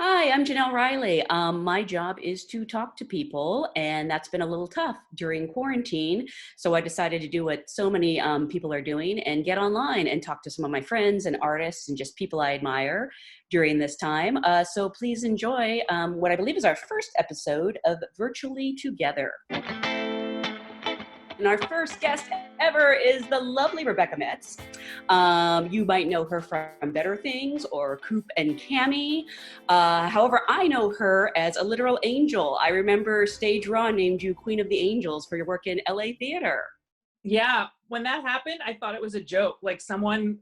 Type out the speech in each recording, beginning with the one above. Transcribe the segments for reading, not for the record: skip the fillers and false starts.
Hi, I'm Jenelle Riley. My job is to talk to people, and that's been a little tough during quarantine. So I decided to do what so many people are doing and get online and talk to some of my friends and artists and just people I admire during this time. So please enjoy what I believe is our first episode of Virtually Together. And our first guest ever is the lovely Rebecca Metz. You might know her from Better Things or Coop and Cami. However, I know her as a literal angel. I remember Stage Raw named you Queen of the Angels for your work in LA theater. Yeah, when that happened, I thought it was a joke. Like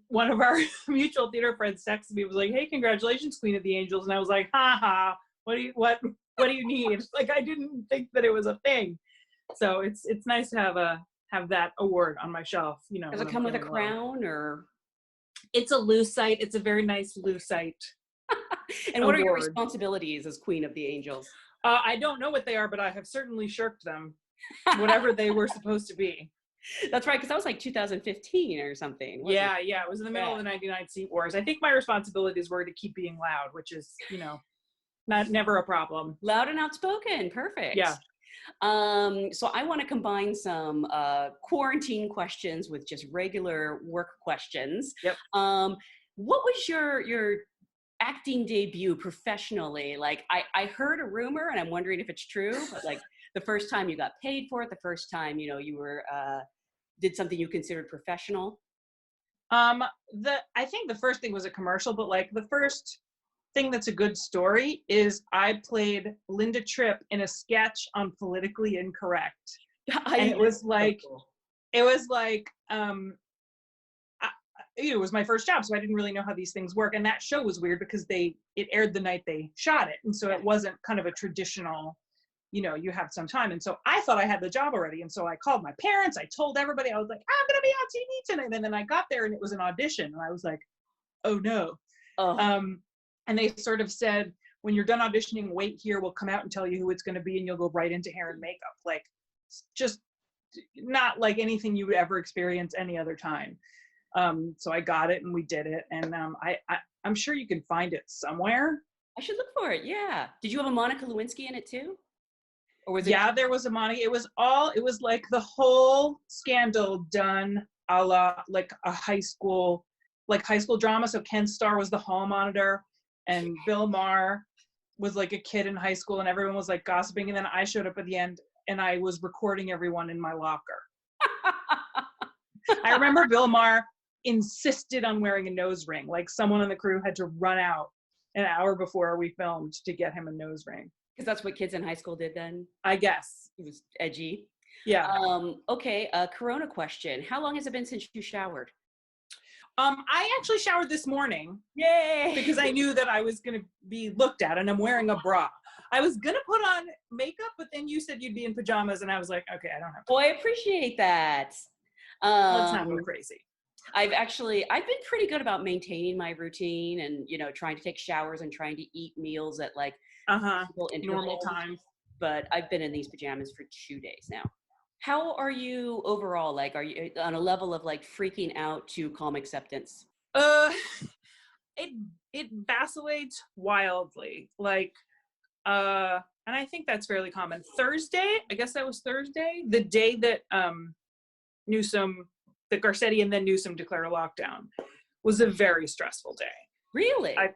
one of our mutual theater friends texted me, was like, "Hey, congratulations, Queen of the Angels," and I was like, "Ha ha! What do you need?" Like, I didn't think that it was a thing. So it's nice to have that award on my shelf. Does when it I'm come with a feeling low. crown or? It's a lucite. It's a very nice lucite And what are your award. responsibilities as Queen of the Angels? I don't know what they are, but I have certainly shirked them, whatever they were supposed to be. That's right, because that was like 2015 or something. Yeah, it was in the middle of the 99 seat wars. I think my responsibilities were to keep being loud, which is, never a problem. Loud and outspoken. Perfect. Yeah. So I want to combine some quarantine questions with just regular work questions. Yep. What was your acting debut professionally? Like I heard a rumor and I'm wondering if it's true, but like the first time you got paid for it, the first time, you were did something you considered professional. I think the first thing was a commercial, but like the first thing that's a good story is I played Linda Tripp in a sketch on Politically Incorrect. And it was like, it was my first job, so I didn't really know how these things work. And that show was weird because it aired the night they shot it. And so it wasn't kind of a traditional, you have some time. And so I thought I had the job already. And so I called my parents, I told everybody, I was like, I'm gonna be on TV tonight. And then I got there and it was an audition. And I was like, oh no. And they sort of said, when you're done auditioning, wait here, we'll come out and tell you who it's going to be, and you'll go right into hair and makeup. Like, just not like anything you would ever experience any other time. So I got it and we did it. And I'm sure you can find it somewhere. I should look for it. Yeah. Did you have a Monica Lewinsky in it too? Or was it? Yeah, there was a Monica. It was like the whole scandal done a la like a high school drama. So Ken Starr was the hall monitor. And Bill Maher was like a kid in high school and everyone was like gossiping. And then I showed up at the end and I was recording everyone in my locker. I remember Bill Maher insisted on wearing a nose ring. Like someone on the crew had to run out an hour before we filmed to get him a nose ring. Because that's what kids in high school did then? I guess. It was edgy. Yeah. Okay, Corona question. How long has it been since you showered? I actually showered this morning. Yay! Because I knew that I was going to be looked at and I'm wearing a bra. I was going to put on makeup, but then you said you'd be in pajamas and I was like, okay, I don't have to. Well, I appreciate that. Let's not go crazy. I've been pretty good about maintaining my routine and, trying to take showers and trying to eat meals at like normal times. But I've been in these pajamas for 2 days now. How are you overall? Like, are you on a level of like freaking out to calm acceptance? It vacillates wildly. Like, and I think that's fairly common. Thursday, I guess that was Thursday, the day that Garcetti and then Newsom declare a lockdown, was a very stressful day. Really? What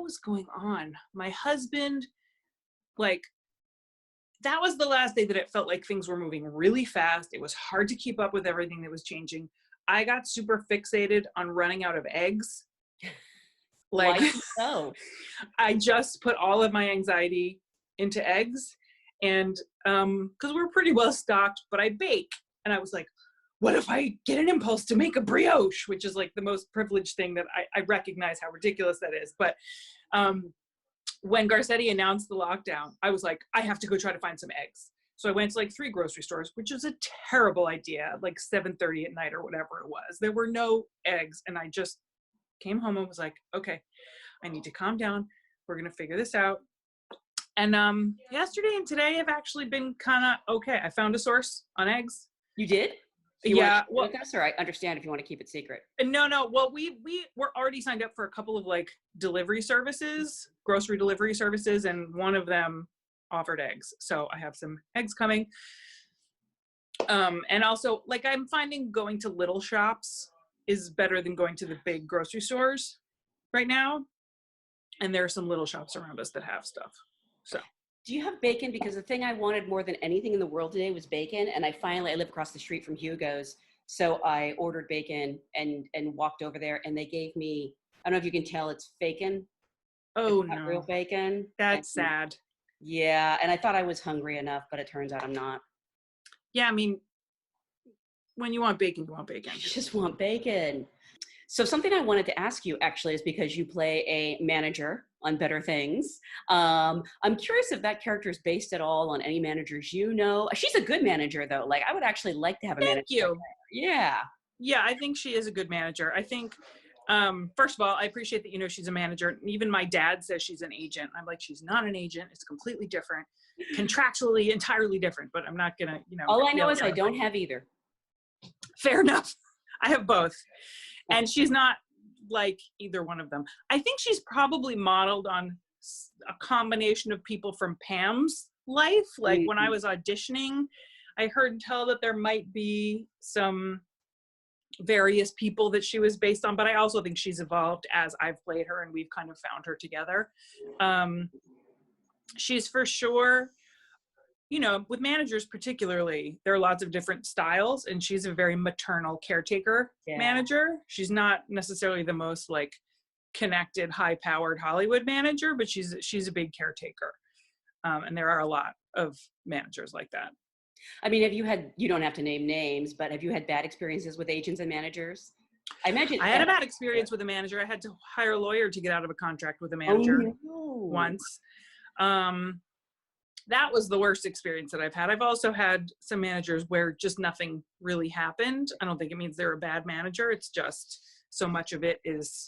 was going on? My husband, that was the last day that it felt like things were moving really fast. It was hard to keep up with everything that was changing. I got super fixated on running out of eggs. Like, why so? I just put all of my anxiety into eggs, and because we're pretty well stocked, but I bake, and I was like, what if I get an impulse to make a brioche, which is like the most privileged thing that I recognize how ridiculous that is. But when Garcetti announced the lockdown, I was like, I have to go try to find some eggs. So I went to like 3 grocery stores, which was a terrible idea, like 7:30 at night or whatever it was. There were no eggs. And I just came home and was like, okay, I need to calm down. We're going to figure this out. And yesterday and today have actually been kind of okay. I found a source on eggs. You did? Do you want to Yeah, share well, with us, or I understand if you want to keep it secret? no. Well, we're already signed up for a couple of like delivery services, grocery delivery services, and one of them offered eggs. So I have some eggs coming. And also, like, I'm finding going to little shops is better than going to the big grocery stores right now. And there are some little shops around us that have stuff. So Do you have bacon? Because the thing I wanted more than anything in the world today was bacon. And I live across the street from Hugo's. So I ordered bacon and walked over there, and they gave me, I don't know if you can tell, it's bacon. It's oh not real no, bacon. that's And sad. yeah. And I thought I was hungry enough, but it turns out I'm not. Yeah, I mean, when you want bacon, you want I bacon. just want bacon. So something I wanted to ask you actually is because you play a manager on Better Things. I'm curious if that character is based at all on any managers you know. She's a good manager though. Like I would actually like to have a Thank manager like you. her. Yeah. Yeah, I think she is a good manager. I think, first of all, I appreciate that, you know, she's a manager. Even my dad says she's an agent. I'm like, she's not an agent. It's completely different, contractually entirely different, but I'm not gonna, you know, All I know yell is at I her. don't have either. Fair enough. I have both. And she's not like either one of them. I think she's probably modeled on a combination of people from Pam's life. Like when I was auditioning, I heard tell that there might be some various people that she was based on, but I also think she's evolved as I've played her and we've kind of found her together. She's for sure, you know, with managers particularly, there are lots of different styles, and she's a very maternal caretaker manager. She's not necessarily the most like connected, high-powered Hollywood manager, but she's a big caretaker. And there are a lot of managers like that. I mean, you don't have to name names, but have you had bad experiences with agents and managers? I imagine I had a bad experience with a manager. I had to hire a lawyer to get out of a contract with a manager once. That was the worst experience that I've had. I've also had some managers where just nothing really happened. I don't think it means they're a bad manager. It's just so much of it is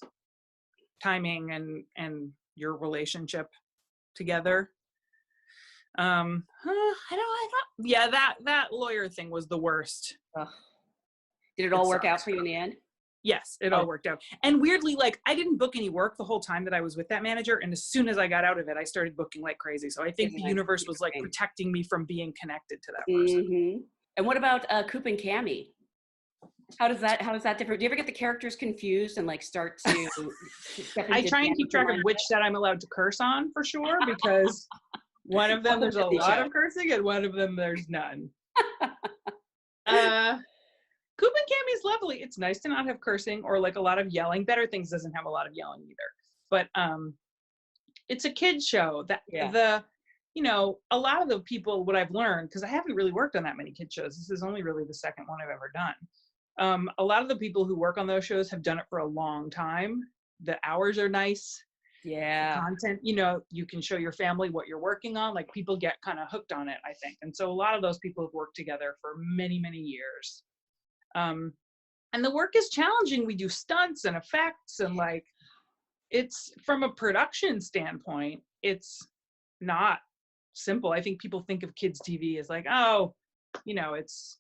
timing and your relationship together. I thought, yeah, that lawyer thing was the worst. Ugh. Did it all work out for you in the end? Yes, it all worked out. And weirdly, like I didn't book any work the whole time that I was with that manager. And as soon as I got out of it, I started booking like crazy. So I think the universe was like protecting me from being connected to that person. Mm-hmm. And what about Coop and Cami? How does that differ? Do you ever get the characters confused and like start to I try and keep track of which set I'm allowed to curse on for sure, because one of them there's a lot of cursing and one of them there's none. Coop and Cami's lovely. It's nice to not have cursing or like a lot of yelling. Better Things doesn't have a lot of yelling either. But it's a kid's show. You know, a lot of the people, what I've learned, because I haven't really worked on that many kid shows. This is only really the second one I've ever done. A lot of the people who work on those shows have done it for a long time. The hours are nice. Yeah. The content, you know, you can show your family what you're working on. Like people get kind of hooked on it, I think. And so a lot of those people have worked together for many, many years. And the work is challenging. We do stunts and effects and like, it's from a production standpoint, it's not simple. I think people think of kids TV as like, oh, you know, it's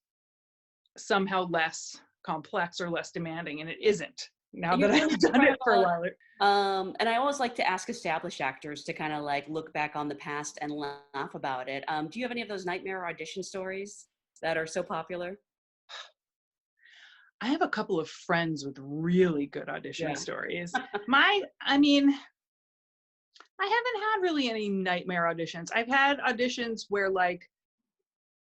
somehow less complex or less demanding, and it isn't. Now that I've done it for a while. And I always like to ask established actors to kind of like look back on the past and laugh about it. Do you have any of those nightmare audition stories that are so popular? I have a couple of friends with really good audition stories. I haven't had really any nightmare auditions. I've had auditions where like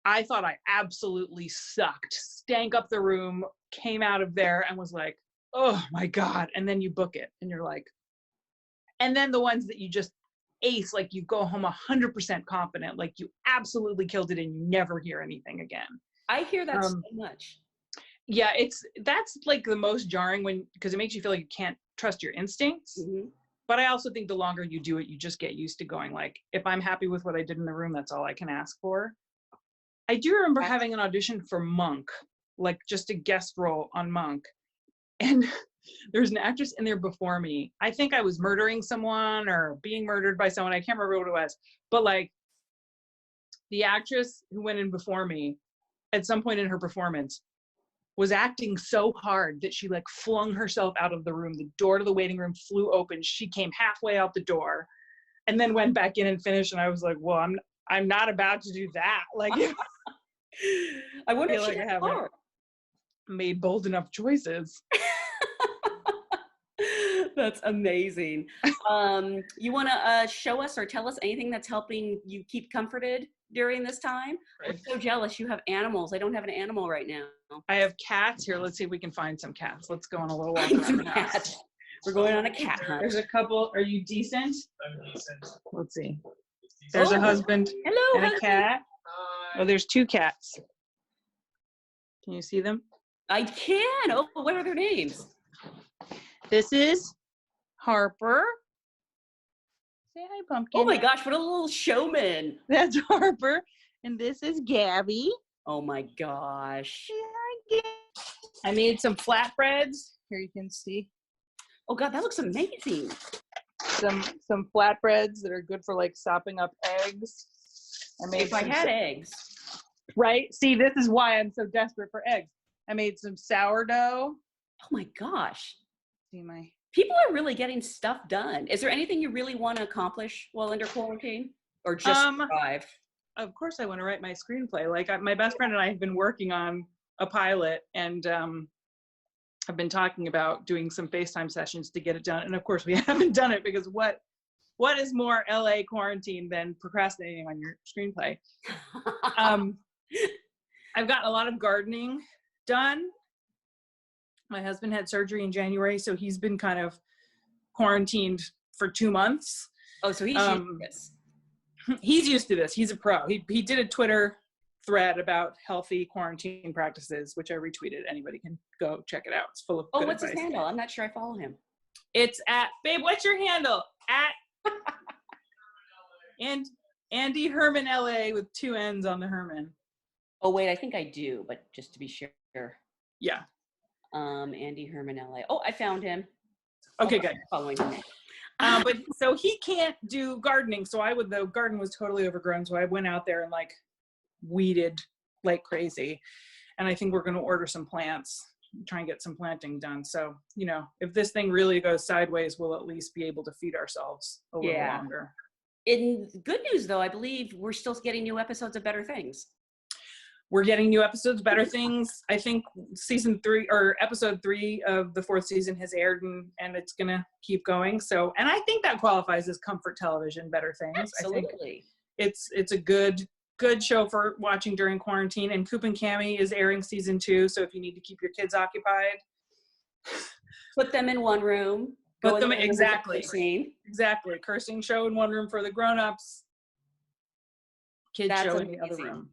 I thought I absolutely sucked, stank up the room, came out of there and was like, oh my God. And then you book it and you're like, and then the ones that you just ace, like you go home 100% confident, like you absolutely killed it and you never hear anything again. I hear that so much. Yeah, that's like the most jarring because it makes you feel like you can't trust your instincts. Mm-hmm. But I also think the longer you do it, you just get used to going like, if I'm happy with what I did in the room, that's all I can ask for. I do remember having an audition for Monk, like just a guest role on Monk. And there's an actress in there before me. I think I was murdering someone or being murdered by someone. I can't remember what it was. But like the actress who went in before me, at some point in her performance, was acting so hard that she like flung herself out of the room. The door to the waiting room flew open. She came halfway out the door and then went back in and finished. And I was like, well, I'm not about to do that. Like, I wonder if like she I had haven't car. made bold enough choices. That's amazing. You want to show us or tell us anything that's helping you keep comforted during this time? Right. I'm so jealous. You have animals. I don't have an animal right now. I have cats here. Let's see if we can find some cats. Let's go on a little walk Find around some the house. cats. We're going on a cat hunt. There's a couple. Are you decent? I'm decent. Let's see. There's a husband Hello, and husband. a cat. Oh, there's 2 cats. Can you see them? I can. Oh, what are their names? This is Harper. Say hi, Pumpkin. Oh my gosh, what a little showman. That's Harper. And this is Gabby. Oh my gosh. I made some flatbreads. Here you can see. Oh God, that looks amazing. Some flatbreads that are good for like sopping up eggs. If I had eggs. Right? See, this is why I'm so desperate for eggs. I made some sourdough. Oh my gosh. See my People are really getting stuff done. Is there anything you really want to accomplish while under quarantine, or just survive? Of course, I want to write my screenplay. Like my best friend and I have been working on a pilot, and I've been talking about doing some FaceTime sessions to get it done. And of course, we haven't done it because what is more LA quarantine than procrastinating on your screenplay? I've gotten a lot of gardening done. My husband had surgery in January, so he's been kind of quarantined for 2 months. Oh, so he's used to this. He's used to this. He's a pro. He did a Twitter thread about healthy quarantine practices, which I retweeted. Anybody can go check it out. It's full of good what's advice. his handle? I'm not sure I follow him. It's at, babe, what's your handle? At and Andy Herman LA with 2 N's on the Herman. Oh wait, I think I do, but just to be sure. Yeah. Andy Herman LA. Oh, I found him. Okay, good. Following him. But so he can't do gardening. So the garden was totally overgrown. So I went out there and like weeded like crazy. And I think we're going to order some plants, try and get some planting done. So, if this thing really goes sideways, we'll at least be able to feed ourselves a little longer. In good news though, I believe we're still getting new episodes of Better Things. We're getting new episodes, Better Things. I think season 3 or episode 3 of the 4th season has aired and it's going to keep going. So, and I think that qualifies as comfort television, Better Things. Absolutely. I think it's a good show for watching during quarantine. And Coop and Cami is airing season 2. So if you need to keep your kids occupied, put them in one room. Put them exactly. Cursing show in one room for the grown-ups. Kids show in the other room.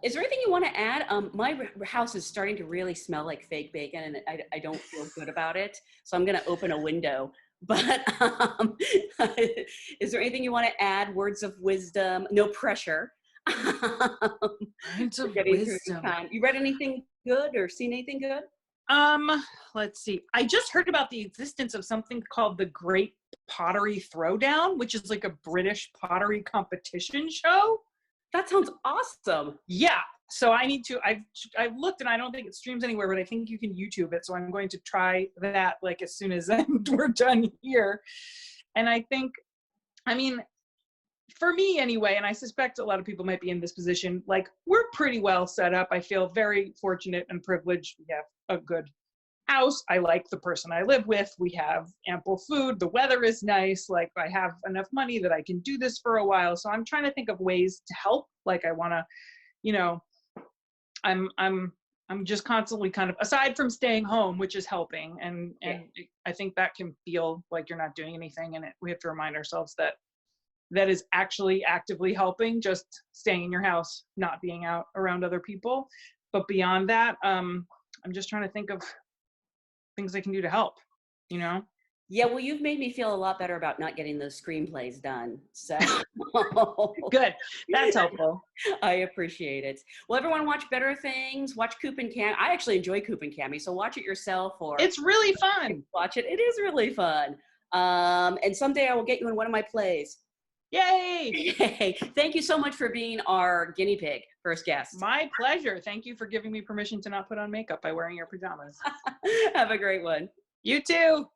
Is there anything you want to add? My house is starting to really smell like fake bacon, and I don't feel good about it. So I'm going to open a window. But is there anything you want to add? Words of wisdom? No pressure. Words of wisdom. You read anything good or seen anything good? Let's see. I just heard about the existence of something called the Great Pottery Throwdown, which is like a British pottery competition show. That sounds awesome. Yeah. So I need to, I've looked and I don't think it streams anywhere, but I think you can YouTube it. So I'm going to try that like as soon as we're done here. And I think, for me anyway, and I suspect a lot of people might be in this position, like we're pretty well set up. I feel very fortunate and privileged. We have a good house. I like the person I live with. We have ample food. The weather is nice. Like I have enough money that I can do this for a while. So I'm trying to think of ways to help. Like I want to, I'm just constantly kind of, aside from staying home, which is helping. And I think that can feel like you're not doing anything. And we have to remind ourselves that is actually actively helping, just staying in your house, not being out around other people. But beyond that, I'm just trying to think of things I can do to help, Yeah, well, you've made me feel a lot better about not getting those screenplays done. So good. That's helpful. I appreciate it. Well, everyone watch Better Things, watch Coop and Cami. I actually enjoy Coop and Cami, so watch it yourself or it's really fun. Watch it. It is really fun. And someday I will get you in one of my plays. Yay! Yay. Thank you so much for being our guinea pig, first guest. My pleasure. Thank you for giving me permission to not put on makeup by wearing your pajamas. Have a great one. You too.